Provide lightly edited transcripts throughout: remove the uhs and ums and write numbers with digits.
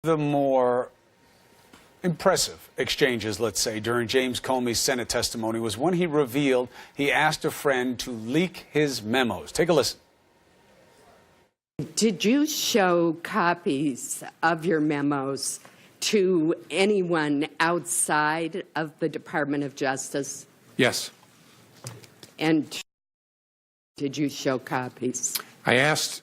The more impressive exchanges, let's say, during James Comey's Senate testimony was when he revealed he asked a friend to leak his memos. Take a listen. Did you show copies of your memos to anyone outside of the Department of Justice? Yes. And did you show copies? I asked,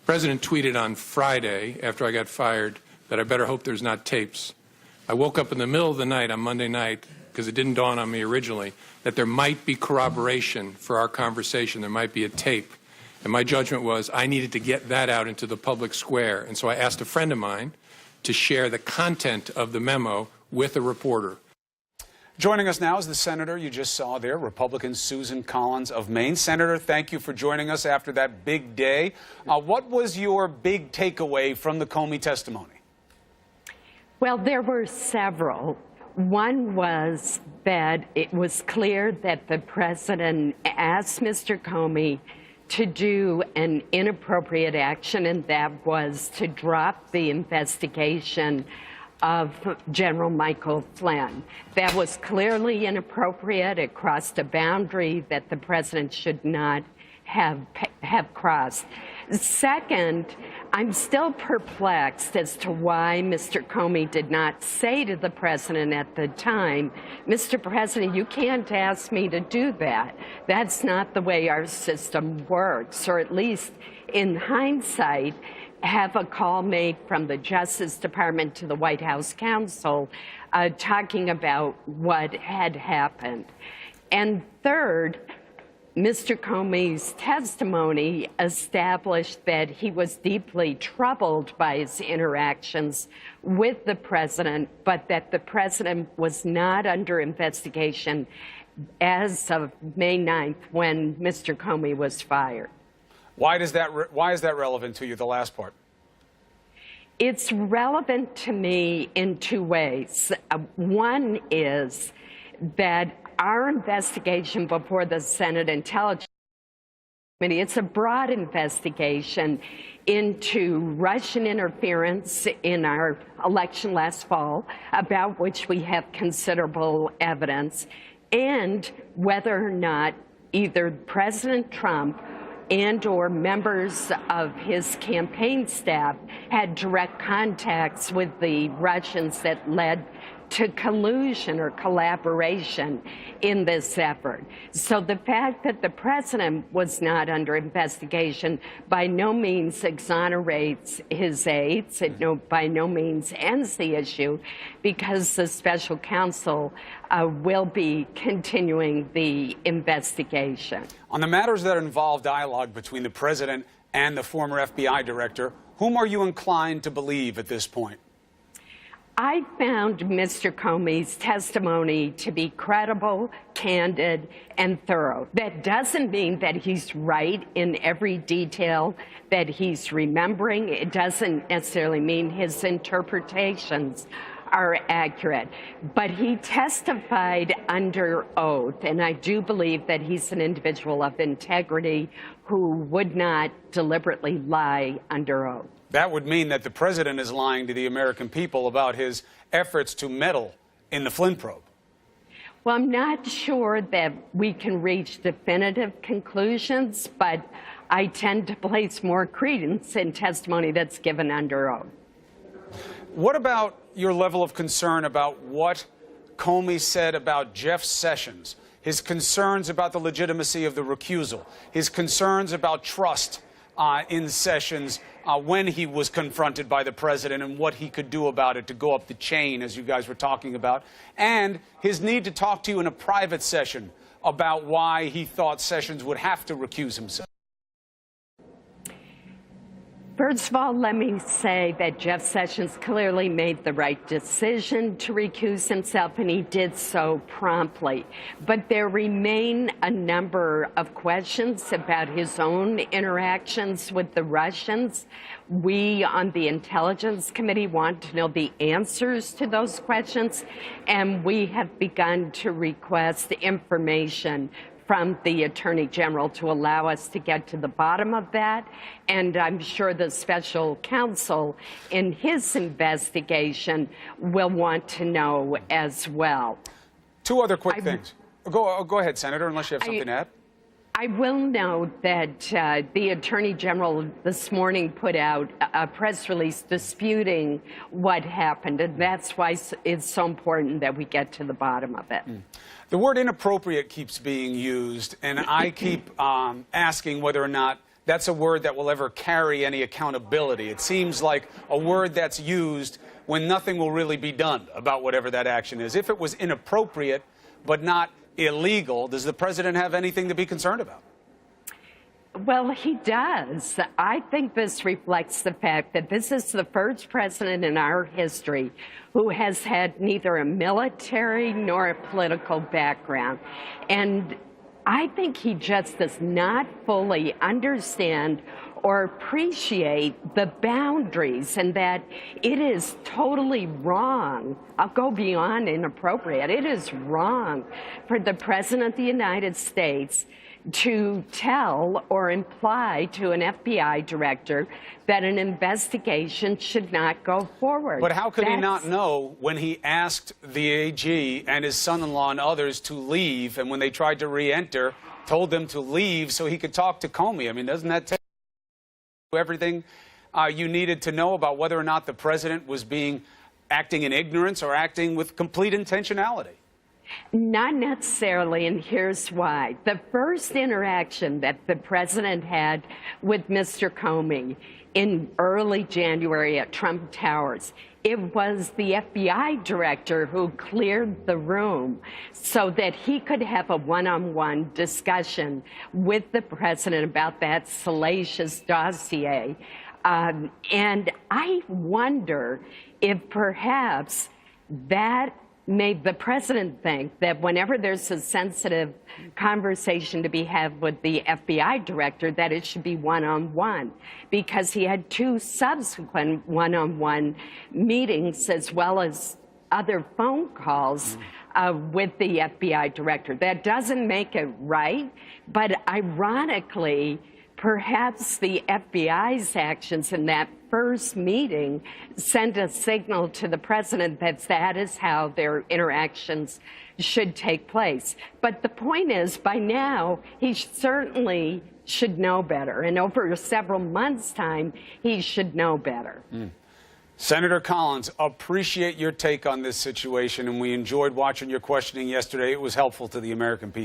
President tweeted on Friday after I got fired that I better hope there's not tapes. I woke up in the middle of the night on Monday night, because it didn't dawn on me originally, that there might be corroboration for our conversation. There might be a tape. And my judgment was I needed to get that out into the public square. And so I asked a friend of mine to share the content of the memo with a reporter. Joining us now is the senator you just saw there, Republican Susan Collins of Maine. Senator, thank you for joining us after that big day. What was your big takeaway from the Comey testimony? Well, there were several. One was that it was clear that the president asked Mr. Comey to do an inappropriate action, and that was to drop the investigation of General Michael Flynn. That was clearly inappropriate. It crossed a boundary that the president should not have crossed. Second, I'm still perplexed as to why Mr. Comey did not say to the president at the time, Mr. President, you can't ask me to do that. That's not the way our system works, or at least in hindsight, have a call made from the Justice Department to the White House counsel talking about what had happened. And third, Mr. Comey's testimony established that he was deeply troubled by his interactions with the president, but that the president was not under investigation as of May 9th when Mr. Comey was fired. Why is that relevant to you, the last part? It's relevant to me in two ways. One is that our investigation before the Senate Intelligence Committee, it's a broad investigation into Russian interference in our election last fall, about which we have considerable evidence, and whether or not either President Trump and or members of his campaign staff had direct contacts with the Russians that led to collusion or collaboration in this effort. So the fact that the president was not under investigation by no means exonerates his aides. It by no means ends the issue, because the special counsel will be continuing the investigation. On the matters that involve dialogue between the president and the former FBI director, whom are you inclined to believe at this point? I found Mr. Comey's testimony to be credible, candid, and thorough. That doesn't mean that he's right in every detail that he's remembering. It doesn't necessarily mean his interpretations are accurate. But he testified under oath, and I do believe that he's an individual of integrity who would not deliberately lie under oath. That would mean that the president is lying to the American people about his efforts to meddle in the Flynn probe. Well, I'm not sure that we can reach definitive conclusions, but I tend to place more credence in testimony that's given under oath. What about your level of concern about what Comey said about Jeff Sessions, his concerns about the legitimacy of the recusal, his concerns about trust in Sessions when he was confronted by the president and what he could do about it to go up the chain, as you guys were talking about, and his need to talk to you in a private session about why he thought Sessions would have to recuse himself? First of all, let me say that Jeff Sessions clearly made the right decision to recuse himself, and he did so promptly. But there remain a number of questions about his own interactions with the Russians. We on the Intelligence Committee want to know the answers to those questions, and we have begun to request information from the Attorney General to allow us to get to the bottom of that. And I'm sure the special counsel in his investigation will want to know as well. Two other quick things. Go ahead, Senator, unless you have something to add. I will note that the Attorney General this morning put out a press release disputing what happened, and that's why it's so important that we get to the bottom of it. The word inappropriate keeps being used, and I keep asking whether or not that's a word that will ever carry any accountability. It seems like a word that's used when nothing will really be done about whatever that action is. If it was inappropriate but not illegal, does the president have anything to be concerned about? Well, he does. I think this reflects the fact that this is the first president in our history who has had neither a military nor a political background. And I think he just does not fully understand or appreciate the boundaries, and that it is totally wrong. I'll go beyond inappropriate. It is wrong for the President of the United States to tell or imply to an FBI director that an investigation should not go forward. But how could he not know when he asked the AG and his son-in-law and others to leave, and when they tried to re-enter, told them to leave so he could talk to Comey? I mean, doesn't that tell you everything you needed to know about whether or not the president was acting in ignorance or acting with complete intentionality? Not necessarily, and here's why. The first interaction that the president had with Mr. Comey in early January at Trump Towers, it was the FBI director who cleared the room so that he could have a one-on-one discussion with the president about that salacious dossier. And I wonder if perhaps that made the president think that whenever there's a sensitive conversation to be had with the FBI director, that it should be one-on-one, because he had two subsequent one-on-one meetings as well as other phone calls with the FBI director. That doesn't make it right, but ironically, perhaps the FBI's actions in that first meeting sent a signal to the president that that is how their interactions should take place. But the point is, by now, he certainly should know better. And over several months' time, he should know better. Senator Collins, appreciate your take on this situation, and we enjoyed watching your questioning yesterday. It was helpful to the American people.